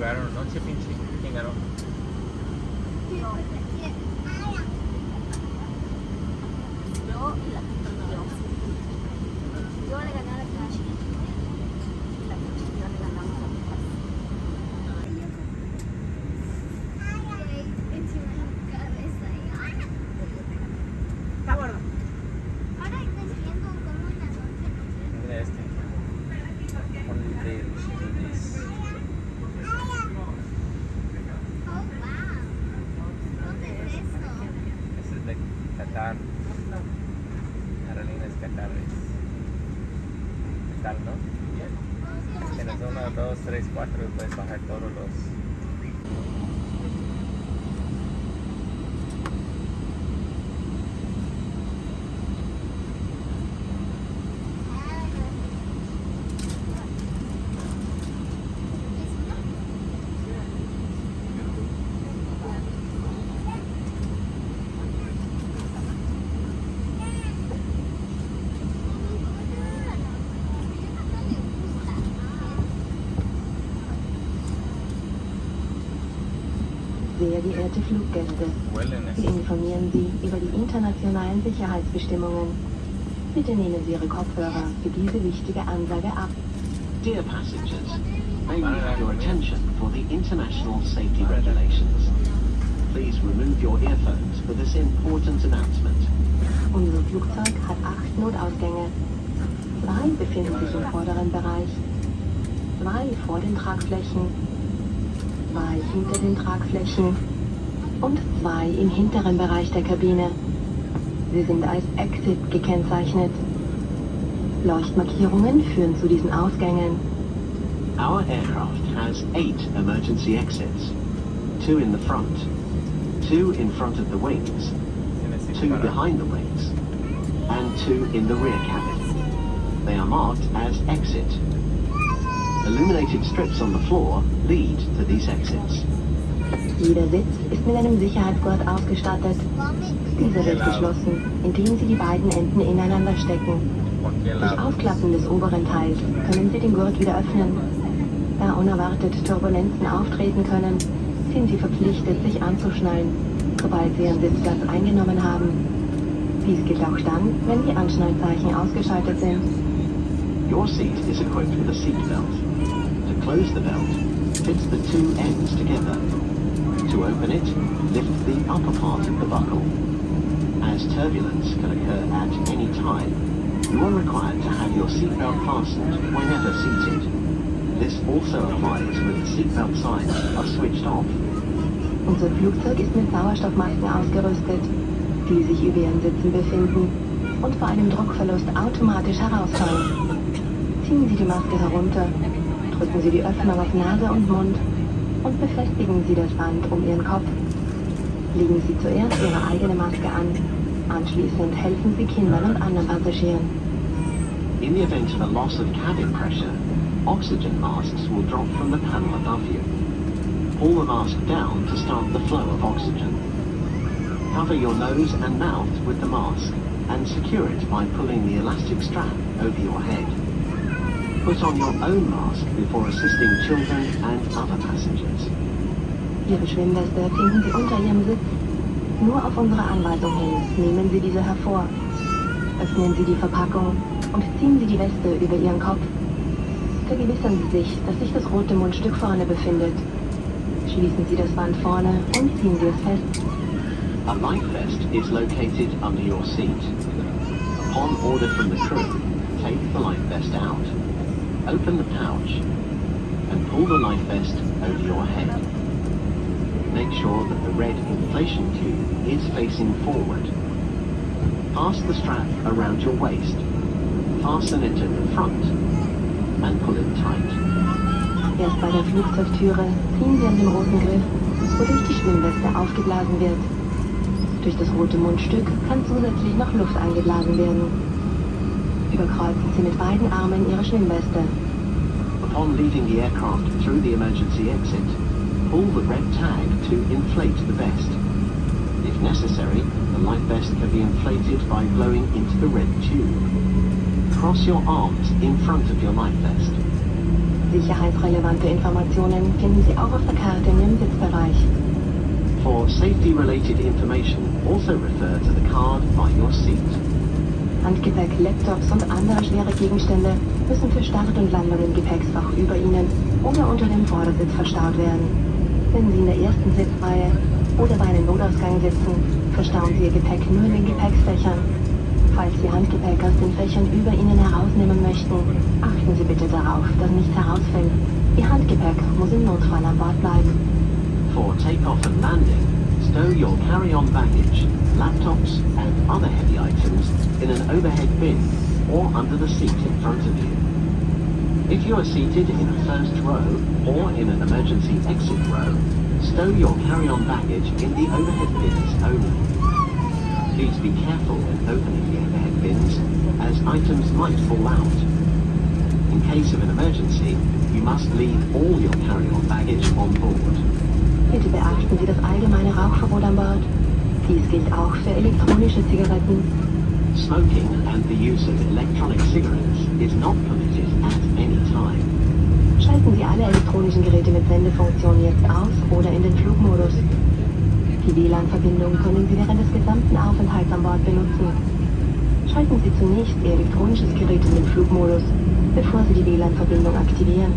Claro, noche pinche chingaro. Yo y la cuchillo. Yo le gané a la cuchillo. Y la cuchillo le ganamos a mi casa. Encima de mi cabeza. Está gordo. Ahora me siento como en la noche. Mira este. Holiday Release. Oh, wow. ¿Dónde es eso? Ese es de Qatar. Aerolíneas Qatar es. Qatar, ¿no? Tienes 1, 2, 3, 4 y puedes bajar todos los. Sehr geehrte Fluggäste, Huelen es. wir informieren Sie über die internationalen Sicherheitsbestimmungen. Bitte nehmen Sie Ihre Kopfhörer für diese wichtige Ansage ab. Dear passengers, may we have your attention for the international safety regulations. Please remove your earphones for this important announcement. Unser Flugzeug hat 8 Notausgänge. 2 befinden sich im vorderen Bereich, 2 vor den Tragflächen, 2 hinter den Tragflächen und 2 im hinteren Bereich der Kabine. Sie sind als Exit gekennzeichnet. Leuchtmarkierungen führen zu diesen Ausgängen. Our aircraft has 8 emergency exits. 2 in the front, 2 in front of the wings, 2 behind the wings, and 2 in the rear cabin. They are marked as exit. Illuminated strips on the floor lead to these exits. Jeder Sitz ist mit einem Sicherheitsgurt ausgestattet. Dieser wird geschlossen, indem Sie die beiden Enden ineinander stecken. Durch Aufklappen des oberen Teils können Sie den Gurt wieder öffnen. Da unerwartet Turbulenzen auftreten können, sind Sie verpflichtet, sich anzuschnallen, sobald Sie Ihren Sitzplatz eingenommen haben. Dies gilt auch dann, wenn die Anschnallzeichen ausgeschaltet sind. Your seat is equipped with a seat belt. To close the belt, fix the 2 ends together. To open it, lift the upper part of the buckle. As turbulence can occur at any time, you are required to have your seatbelt fastened whenever seated. This also applies when the seatbelt signs are switched off. Unser Flugzeug ist mit Sauerstoffmasken ausgerüstet, die sich über Ihren Sitzen befinden und bei einem Druckverlust automatisch herausfallen. Ziehen Sie die Maske herunter, drücken Sie die Öffnung auf Nase und Mund und befestigen Sie das Band um Ihren Kopf. Legen Sie zuerst Ihre eigene Maske an, anschließend helfen Sie Kindern und anderen Passagieren. In the event of a loss of cabin pressure, oxygen masks will drop from the panel above you. Pull the mask down to start the flow of oxygen. Cover your nose and mouth with the mask and secure it by pulling the elastic strap over your head. Put on your own mask before assisting children and other passengers. Ihre Schwimmweste finden Sie unter Ihrem Sitz. Nur auf unsere Anweisung hin nehmen Sie diese hervor. Öffnen Sie die Verpackung und ziehen Sie die Weste über Ihren Kopf. Vergewissern Sie sich, dass sich das rote Mundstück vorne befindet. Schließen Sie das Band vorne und ziehen Sie es fest. A life vest is located under your seat. Upon order from the crew, take the life vest out. Open the pouch and pull the life vest over your head. Make sure that the red inflation tube is facing forward. Pass the strap around your waist. Fasten it at the front and pull it tight. Erst bei der Flugzeugtüre ziehen Sie an dem roten Griff, wodurch die Schwimmweste aufgeblasen wird. Durch das rote Mundstück kann zusätzlich noch Luft eingeblasen werden. Überkreuzen Sie mit beiden Armen Ihre Schwimmweste. Upon leaving the aircraft through the emergency exit, pull the red tag to inflate the vest. If necessary, the life vest can be inflated by blowing into the red tube. Cross your arms in front of your life vest. Sicherheitsrelevante Informationen finden Sie auch auf der Karte in Ihrem Sitzbereich. For safety-related information, also refer to the card by your seat. Handgepäck, Laptops und andere schwere Gegenstände müssen für Start und Landung im Gepäcksfach über Ihnen oder unter dem Vordersitz verstaut werden. Wenn Sie in der ersten Sitzreihe oder bei einem Notausgang sitzen, verstauen Sie Ihr Gepäck nur in den Gepäcksfächern. Falls Sie Handgepäck aus den Fächern über Ihnen herausnehmen möchten, achten Sie bitte darauf, dass nichts herausfällt. Ihr Handgepäck muss im Notfall an Bord bleiben. For takeoff and landing, stow your carry-on baggage, laptops and other heavy items in an overhead bin or under the seat in front of you. If you are seated in a first row or in an emergency exit row, stow your carry-on baggage in the overhead bins only. Please be careful when opening the overhead bins, as items might fall out. In case of an emergency, you must leave all your carry-on baggage on board. Bitte beachten Sie das allgemeine Rauchverbot an Bord. Dies gilt auch für elektronische Zigaretten. Smoking and the use of electronic cigarettes is not permitted at any time. Schalten Sie alle elektronischen Geräte mit Sendefunktion jetzt aus oder in den Flugmodus. Die WLAN-Verbindung können Sie während des gesamten Aufenthalts an Bord benutzen. Schalten Sie zunächst Ihr elektronisches Gerät in den Flugmodus, bevor Sie die WLAN-Verbindung aktivieren.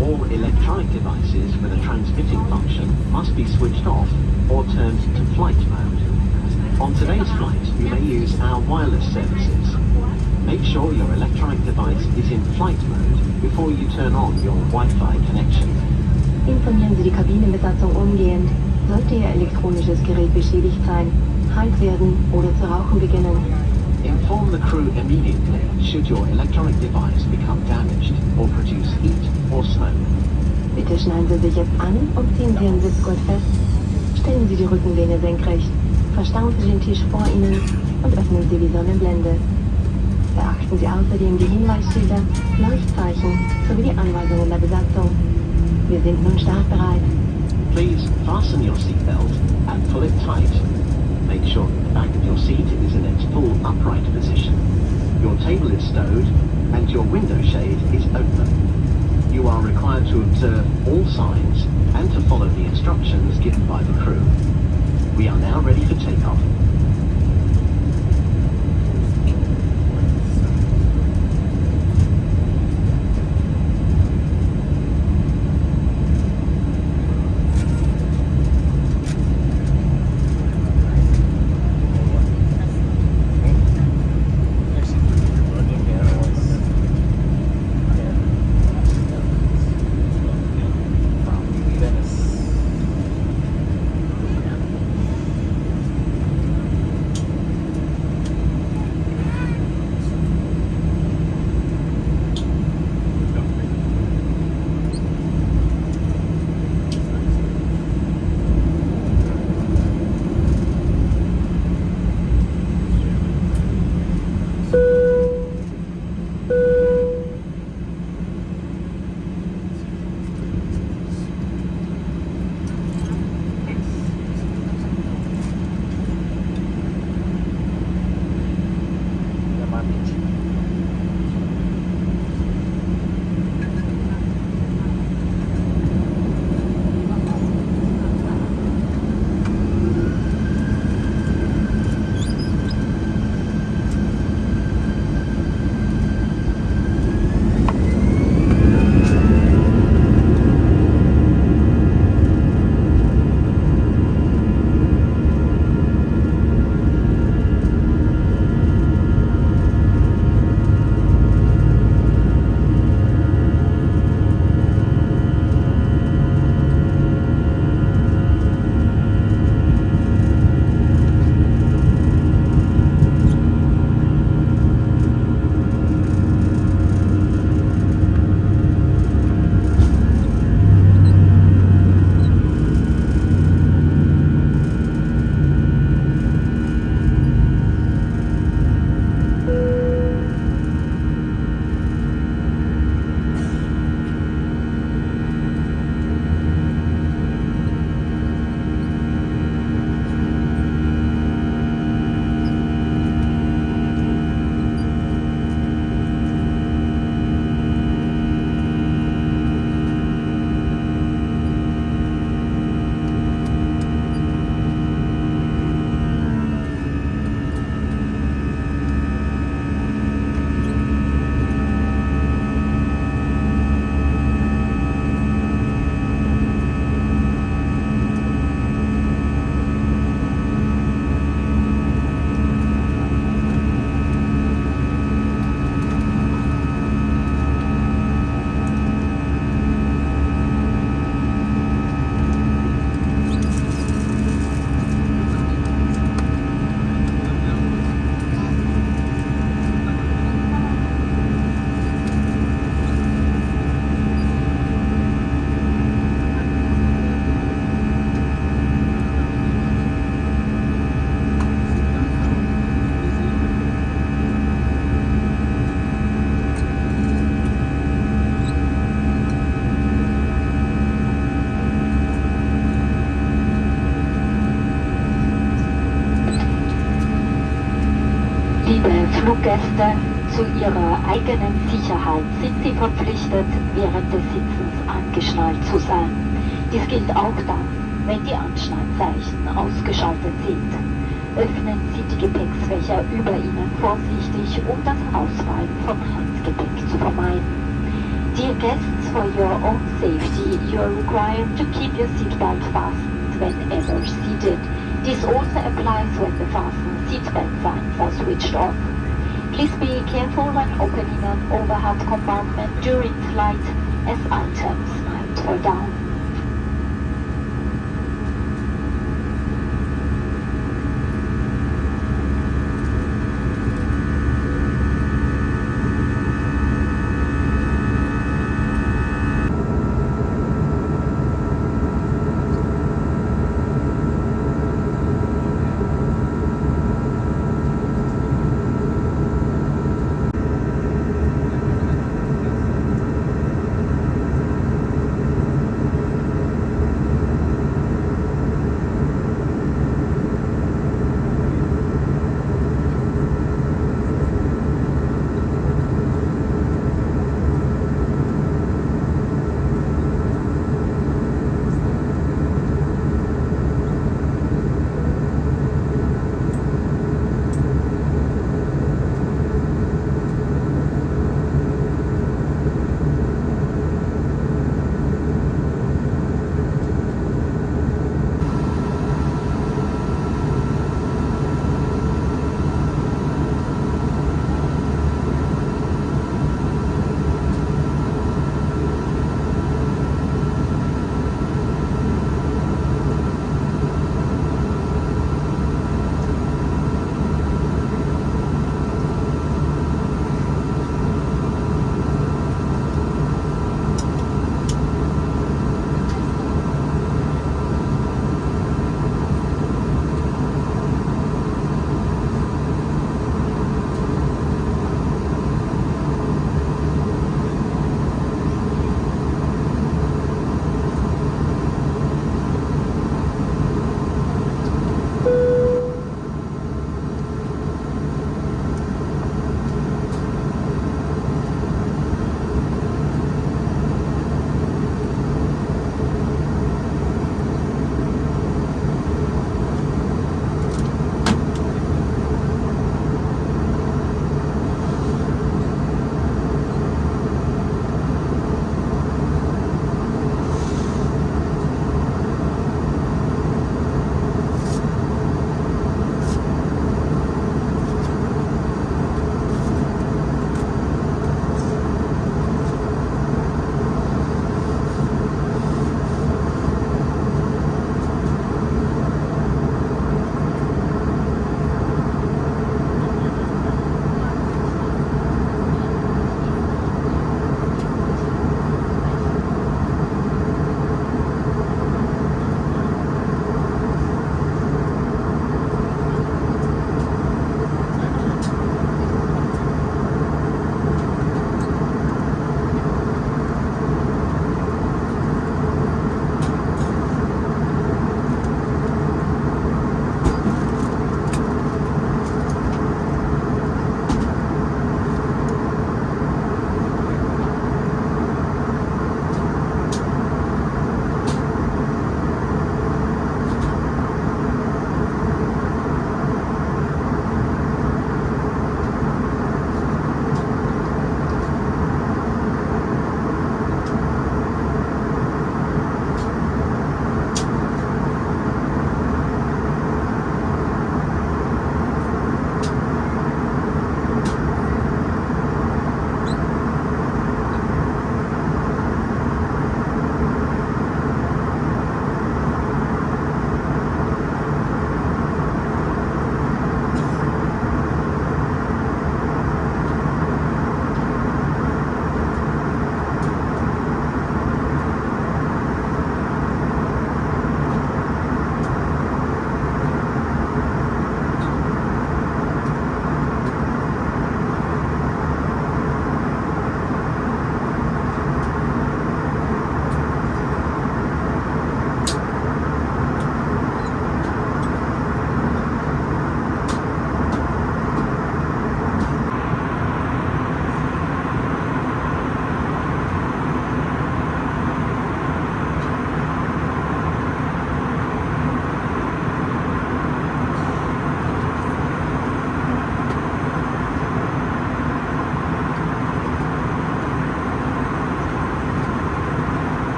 All electronic devices with a transmitting function must be switched off or turned to flight mode. On today's flight, you may use our wireless services. Make sure your electronic device is in flight mode before you turn on your Wi-Fi connection. Informieren Sie die Kabinenbesatzung umgehend, sollte Ihr elektronisches Gerät beschädigt sein, heiß werden oder zu rauchen beginnen. Inform the crew immediately should your electronic device become damaged or produce heat or smoke. Bitte schnallen Sie sich jetzt an und ziehen Sie Ihren Sitzgurt fest. Stellen Sie die Rückenlehne senkrecht, verstauen Sie den Tisch vor Ihnen und öffnen Sie die Sonnenblende. Beachten Sie außerdem die Hinweisschilder, Leuchtzeichen sowie die Anweisungen der Besatzung. Wir sind nun startbereit. Please fasten your seatbelt and pull it tight. Make sure the back of your seat is in its full upright position. Your table is stowed and your window shade is open. You are required to observe all signs and to follow the instructions given by the crew. We are now ready for takeoff. Fluggäste, zu ihrer eigenen Sicherheit sind sie verpflichtet, während des Sitzens angeschnallt zu sein. Dies gilt auch dann, wenn die Anschnallzeichen ausgeschaltet sind. Öffnen Sie die Gepäcksfächer über Ihnen vorsichtig, um das Herausfallen von Handgepäck zu vermeiden. Dear guests, for your own safety, you are required to keep your seatbelt fastened whenever seated. This also applies when the fasten seatbelt signs are switched off. Please be careful when opening an overhead compartment during flight, as items might fall down.